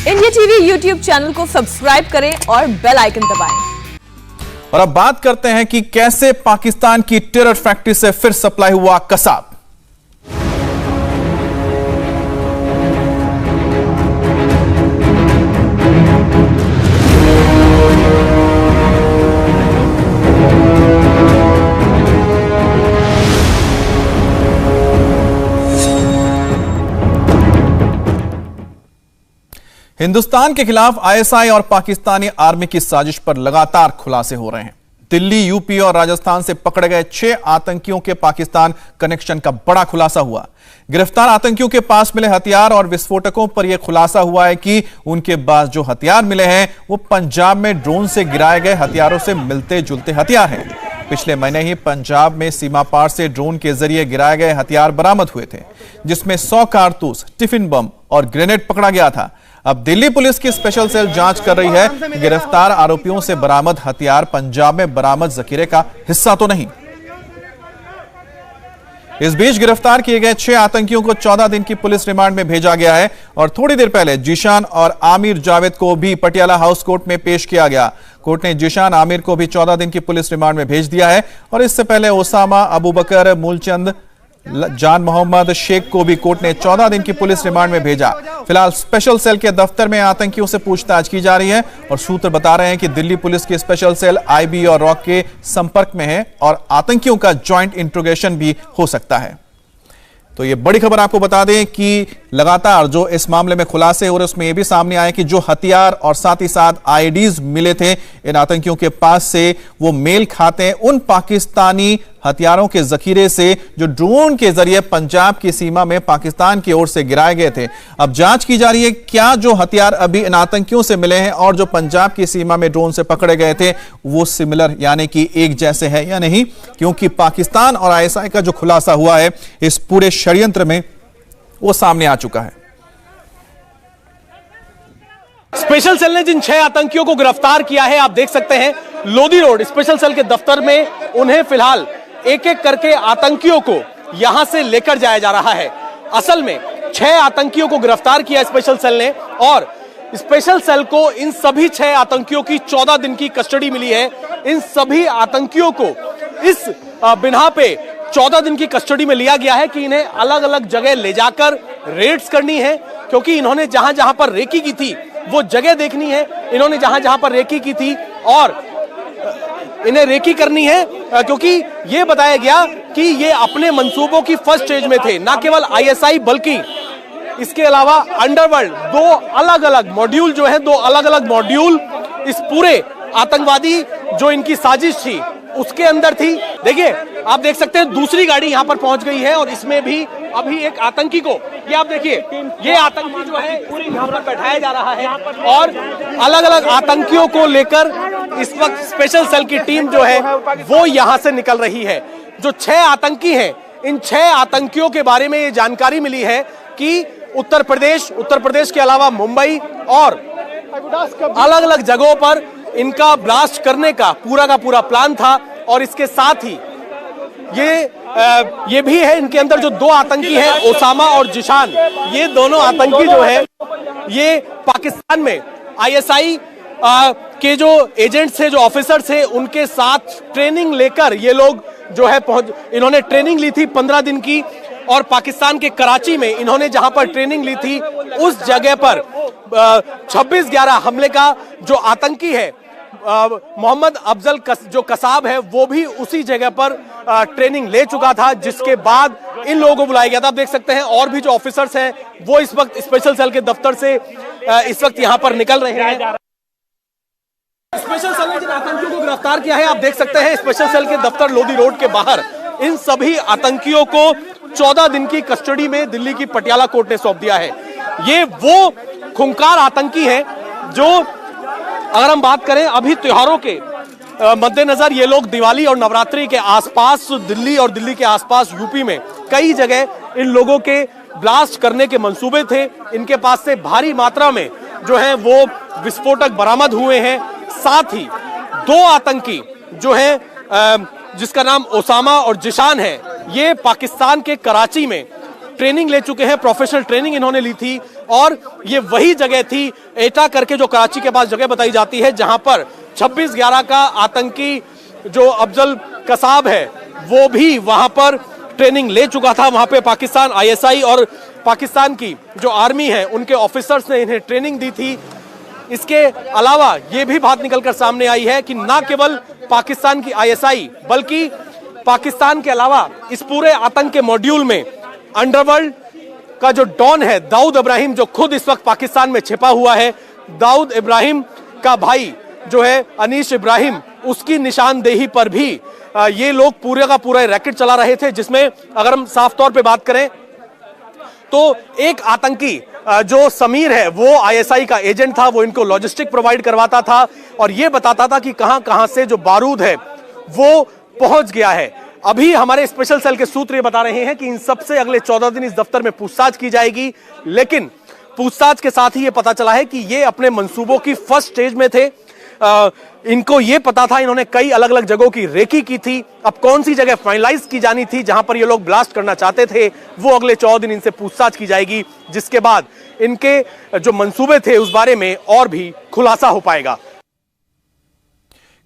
India TV YouTube channel को subscribe करें और बेल आइकन दबाएं। और अब बात करते हैं कि कैसे पाकिस्तान की टेरर फैक्ट्री से फिर सप्लाई हुआ कसाब। हिंदुस्तान के खिलाफ आईएसआई और पाकिस्तानी आर्मी की साजिश पर लगातार खुलासे हो रहे हैं। दिल्ली, यूपी और राजस्थान से पकड़े गए 6 आतंकियों के पाकिस्तान कनेक्शन का बड़ा खुलासा हुआ। गिरफ्तार आतंकियों के पास मिले हथियार और विस्फोटकों पर यह खुलासा हुआ है कि उनके पास जो हथियार मिले हैं वो पंजाब में ड्रोन से गिराए गए हथियारों से मिलते जुलते हथियार हैं। पिछले महीने ही पंजाब में सीमा पार से ड्रोन के जरिए गिराए गए हथियार बरामद हुए थे, जिसमें 100 कारतूस, टिफिन बम और ग्रेनेड पकड़ा गया था। अब दिल्ली पुलिस की स्पेशल सेल जांच कर रही है कि गिरफ्तार आरोपियों से बरामद हथियार पंजाब में बरामद जखीरे का हिस्सा तो नहीं। इस बीच गिरफ्तार किए गए 6 आतंकियों को 14 दिन की पुलिस रिमांड में भेजा गया है और थोड़ी देर पहले जीशान और आमिर जावेद को भी पटियाला हाउस कोर्ट में पेश किया गया। कोर्ट ने जीशान आमिर को भी 14 दिन की पुलिस रिमांड में भेज दिया है और इससे पहले ओसामा, अबू बकर, मूलचंद, जान मोहम्मद शेख को भी कोर्ट ने 14 दिन की पुलिस रिमांड में भेजा। फिलहाल स्पेशल सेल के दफ्तर में आतंकियों से पूछताछ की जा रही है और सूत्र बता रहे हैं कि दिल्ली पुलिस की स्पेशल सेल आईबी और रॉक के संपर्क में है और आतंकियों का जॉइंट इंट्रोगेशन भी हो सकता है। तो ये बड़ी खबर आपको बता दें कि लगातार जो इस मामले में खुलासे हो रहे हैं उसमें यह भी सामने आया कि जो हथियार और साथ ही साथ आईडीज मिले थे इन आतंकियों के पास से, वो मेल खाते हैं उन पाकिस्तानी हथियारों के जखीरे से जो ड्रोन के जरिए पंजाब की सीमा में पाकिस्तान की ओर से गिराए गए थे। अब जांच की जा रही है क्या जो हथियार अभी इन आतंकियों से मिले हैं और जो पंजाब की सीमा में ड्रोन से पकड़े गए थे वो सिमिलर यानी कि एक जैसे है या नहीं, क्योंकि पाकिस्तान और आईएसआई का जो खुलासा हुआ है इस पूरे षड्यंत्र में वो सामने आ चुका है। स्पेशल सेल ने जिन 6 आतंकियों को गिरफ्तार किया है, आप देख सकते हैं लोधी रोड स्पेशल सेल के दफ्तर में उन्हें फिलहाल एक एक करके आतंकियों को यहां से लेकर जाया जा रहा है। असल में 6 आतंकियों को गिरफ्तार किया स्पेशल सेल ने और स्पेशल सेल को इन सभी 6 आतंकियों की 14 दिन की कस्टडी मिली है। इन सभी आतंकियों को इस बिना पे 14 दिन की कस्टडी में लिया गया है कि इन्हें अलग अलग जगह ले जाकर रेड्स करनी है, क्योंकि इन्होंने जहां जहां पर रेकी की थी वो जगह देखनी है। इन्होंने जहां जहां पर रेकी की थी और इन्हें रेकी करनी है, क्योंकि ये बताया गया कि ये अपने मंसूबों की फर्स्ट स्टेज में थे। ना केवल आईएसआई बल्कि इसके अलावा अंडरवर्ल्ड, 2 अलग अलग मॉड्यूल जो है, 2 अलग अलग मॉड्यूल इस पूरे आतंकवादी जो इनकी साजिश थी उसके अंदर थी। देखिए, आप देख सकते हैं दूसरी गाड़ी यहां पर पहुंच गई है और इसमें भी अभी एक आतंकी को, ये आप देखिए, ये आतंकी जो है यहां पर बैठाया जा रहा है और अलग अलग आतंकियों को लेकर इस वक्त स्पेशल सेल की टीम जो है वो यहां से निकल रही है। जो 6 आतंकी हैं, इन 6 आतंकियों के बारे में ये जानकारी मिली है कि उत्तर प्रदेश के अलावा मुंबई और अलग अलग जगहों पर इनका ब्लास्ट करने का पूरा प्लान था। और इसके साथ ही ये भी है, इनके अंदर जो 2 आतंकी हैं, ओसामा और जिशान, ये दोनों आतंकी जो है ये पाकिस्तान में आईएसआई के जो एजेंट्स थे, जो ऑफिसर्स थे, उनके साथ ट्रेनिंग लेकर ये लोग जो है इन्होंने ट्रेनिंग ली थी 15 दिन की और पाकिस्तान के कराची में इन्होंने जहां पर ट्रेनिंग ली थी उस जगह पर 26/11 हमले का जो आतंकी है मोहम्मद अफजल जो कसाब है वो भी उसी जगह पर ट्रेनिंग ले चुका था, जिसके बाद इन लोगों को बुलाया गया था। आप देख सकते हैं और भी जो ऑफिसर्स हैं वो इस वक्त स्पेशल सेल के दफ्तर से इस वक्त यहां पर निकल रहे हैं। स्पेशल सेल ने जिन आतंकियों को गिरफ्तार किया है, आप देख सकते हैं स्पेशल सेल के दफ्तर लोधी रोड के बाहर इन सभी आतंकियों को 14 दिन की कस्टडी में दिल्ली की पटियाला कोर्ट ने सौंप दिया है। ये वो खूंखार आतंकी हैं जो, अगर हम बात करें अभी त्योहारों के मद्देनजर, ये लोग दिवाली और नवरात्रि के आसपास दिल्ली और दिल्ली के आसपास यूपी में कई जगह इन लोगों के ब्लास्ट करने के मंसूबे थे। इनके पास से भारी मात्रा में जो है वो विस्फोटक बरामद हुए हैं। साथ ही 2 आतंकी जो हैं जिसका नाम ओसामा और जिशान है, ये पाकिस्तान के कराची में ट्रेनिंग ले चुके हैं, प्रोफेशनल ट्रेनिंग इन्होंने ली थी और ये वही जगह थी एटा करके जो कराची के पास जगह बताई जाती है जहां पर 26/11 का आतंकी जो अफजल कसाब है वो भी वहां पर ट्रेनिंग ले चुका था। वहां पे पाकिस्तान आईएसआई और पाकिस्तान की जो आर्मी है उनके ऑफिसर्स ने इन्हें ट्रेनिंग दी थी। इसके अलावा ये भी बात निकलकर सामने आई है कि ना केवल पाकिस्तान की आईएसआई बल्कि पाकिस्तान के अलावा इस पूरे आतंक के मॉड्यूल में अंडरवर्ल्ड का जो डॉन है दाऊद इब्राहिम, जो खुद इस वक्त पाकिस्तान में छिपा हुआ है, दाऊद इब्राहिम का भाई जो है अनीश इब्राहिम, उसकी निशानदेही पर भी ये लोग पूरे का पूरा रैकेट चला रहे थे, जिसमें अगर हम साफ तौर पे बात करें तो एक आतंकी जो समीर है वो आईएसआई का एजेंट था, वो इनको लॉजिस्टिक प्रोवाइड करवाता था और ये बताता था कि कहां कहां से जो बारूद है वो पहुंच गया है। अभी हमारे स्पेशल सेल के सूत्र ये बता रहे हैं कि इन सबसे अगले 14 दिन इस दफ्तर में पूछताछ की जाएगी, लेकिन पूछताछ के साथ ही ये पता चला है कि ये अपने मंसूबों की फर्स्ट स्टेज में थे। इनको ये पता था, इन्होंने कई अलग अलग जगहों की रेकी की थी। अब कौन सी जगह फाइनलाइज की जानी थी जहां पर ये लोग ब्लास्ट करना चाहते थे, वो अगले 14 दिन इनसे पूछताछ की जाएगी, जिसके बाद इनके जो मंसूबे थे उस बारे में और भी खुलासा हो पाएगा।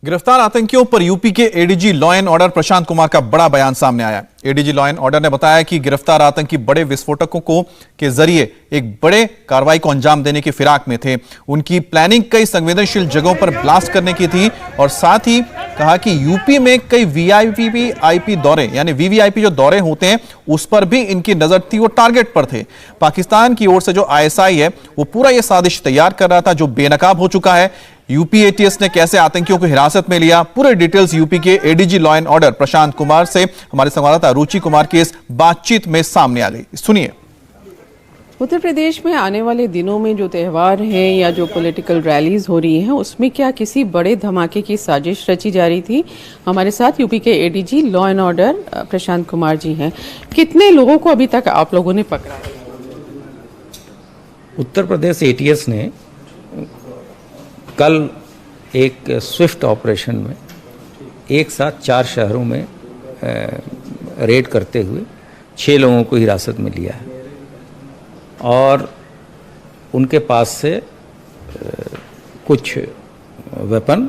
गिरफ्तार आतंकियों पर यूपी के ADG law and order Prashant Kumar का बड़ा बयान सामने आया। एडीजी लॉ एंड ऑर्डर ने बताया कि गिरफ्तार आतंकी बड़े विस्फोटकों को के जरिए एक बड़े कार्रवाई को अंजाम देने की फिराक में थे। उनकी प्लानिंग कई संवेदनशील जगहों पर ब्लास्ट करने की थी और साथ ही कहा कि यूपी में कई वीआईपी दौरे यानी वीवीआईपी जो दौरे होते हैं उस पर भी इनकी नजर थी, वो टारगेट पर थे। पाकिस्तान की ओर से जो आईएसआई है वो पूरा ये साजिश तैयार कर रहा था जो बेनकाब हो चुका है। यूपी एटीएस ने कैसे आतंकियों को हिरासत में लिया, पूरे डिटेल्स यूपी के ADG law and order Prashant Kumar से हमारे संवाददाता रुचि कुमार की इस बातचीत में सामने आ गई। सुनिए। उत्तर प्रदेश में आने वाले दिनों में जो त्यौहार हैं या जो पॉलिटिकल रैलीज हो रही हैं उसमें क्या किसी बड़े धमाके की साजिश रची जा रही थी? हमारे साथ यूपी के ADG law and order Prashant Kumar ji हैं। कितने लोगों को अभी तक आप लोगों ने पकड़ा? उत्तर प्रदेश एटीएस ने कल एक स्विफ्ट ऑपरेशन में एक साथ 4 शहरों में रेड करते हुए 6 लोगों को हिरासत में लिया है और उनके पास से कुछ वेपन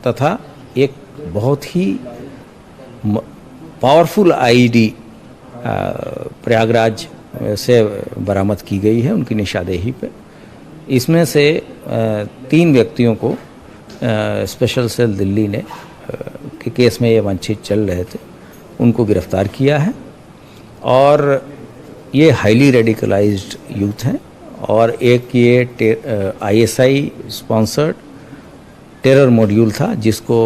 तथा एक बहुत ही पावरफुल आईडी प्रयागराज से बरामद की गई है उनकी निशानदेही पे। इसमें से 3 व्यक्तियों को स्पेशल सेल दिल्ली ने के केस में ये वांछित चल रहे थे, उनको गिरफ्तार किया है और ये हाईली रेडिकलाइज्ड यूथ हैं और एक ये आईएसआई स्पॉन्सर्ड टेरर मॉड्यूल था जिसको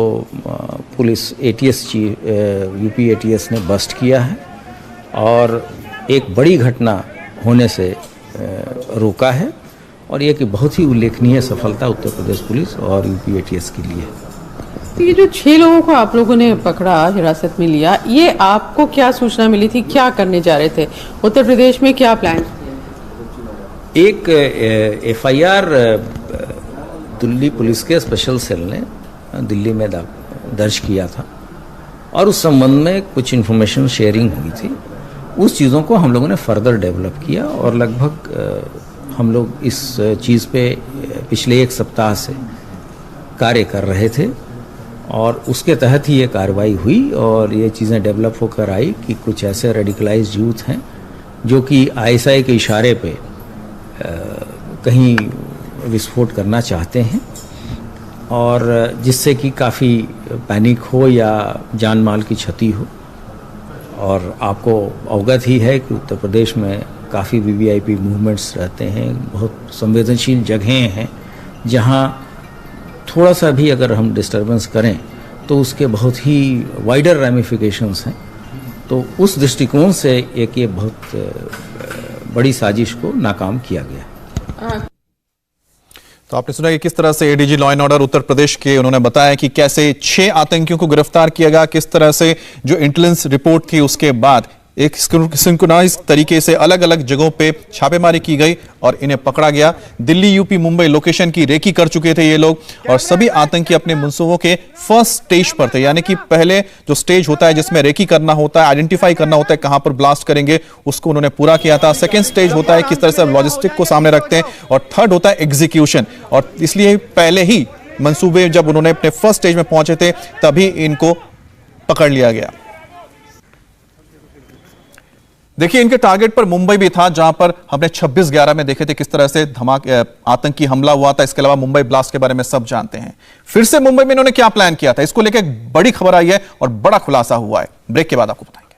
पुलिस एटीएस यूपी एटीएस ने बस्ट किया है और एक बड़ी घटना होने से रोका है और ये कि बहुत ही उल्लेखनीय सफलता उत्तर प्रदेश पुलिस और यूपी एटीएस के लिए। तो ये जो 6 लोगों को आप लोगों ने पकड़ा, हिरासत में लिया, ये आपको क्या सूचना मिली थी, क्या करने जा रहे थे, उत्तर प्रदेश में क्या प्लान? एक एफआईआर दिल्ली पुलिस के स्पेशल सेल ने दिल्ली में दर्ज किया था और उस संबंध में कुछ इन्फॉर्मेशन शेयरिंग हुई थी। उस चीज़ों को हम लोगों ने फर्दर डेवलप किया और लगभग हम लोग इस चीज़ पे पिछले 1 सप्ताह से कार्य कर रहे थे और उसके तहत ही ये कार्रवाई हुई और ये चीज़ें डेवलप होकर आई कि कुछ ऐसे रेडिकलाइज्ड यूथ हैं जो कि आईएसआई के इशारे पे कहीं विस्फोट करना चाहते हैं और जिससे कि काफ़ी पैनिक हो या जान माल की क्षति हो। और आपको अवगत ही है कि उत्तर प्रदेश में काफ़ी वीवीआईपी मूवमेंट्स रहते हैं, बहुत संवेदनशील जगहें हैं जहां थोड़ा सा भी अगर हम डिस्टर्बेंस करें तो उसके बहुत ही वाइडर रैमिफिकेशंस हैं। तो उस दृष्टिकोण से एक ये बहुत बड़ी साजिश को नाकाम किया गया। तो आपने सुना कि किस तरह से ADG law and order Uttar Pradesh के उन्होंने बताया कि कैसे 6 आतंकियों को गिरफ्तार किया गया, किस तरह से जो इंटेलिजेंस रिपोर्ट थी उसके बाद एक सिंक्रोनाइज तरीके से अलग अलग जगहों पे छापेमारी की गई और इन्हें पकड़ा गया। दिल्ली, यूपी, मुंबई लोकेशन की रेकी कर चुके थे ये लोग और सभी आतंकी अपने मंसूबों के फर्स्ट स्टेज पर थे, यानी कि पहले जो स्टेज होता है जिसमें रेकी करना होता है, आइडेंटिफाई करना होता है कहां पर ब्लास्ट करेंगे, उसको उन्होंने पूरा किया था। सेकेंड स्टेज होता है किस तरह से लॉजिस्टिक को सामने रखते हैं और थर्ड होता है एग्जीक्यूशन। और इसलिए पहले ही मंसूबे जब उन्होंने अपने फर्स्ट स्टेज में पहुंचे थे तभी इनको पकड़ लिया गया। देखिए इनके टारगेट पर मुंबई भी था, जहां पर हमने 26/11 में देखे थे किस तरह से धमाके आतंकी हमला हुआ था। इसके अलावा मुंबई ब्लास्ट के बारे में सब जानते हैं। फिर से मुंबई में इन्होंने क्या प्लान किया था, इसको लेकर एक बड़ी खबर आई है और बड़ा खुलासा हुआ है। ब्रेक के बाद आपको बताएंगे।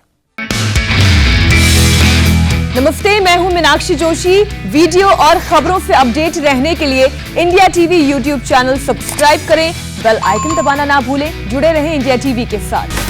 नमस्ते, मैं हूं मीनाक्षी जोशी। वीडियो और खबरों से अपडेट रहने के लिए India TV YouTube channel subscribe करें, बेल आइकन दबाना ना भूलें। जुड़े रहें इंडिया टीवी के साथ।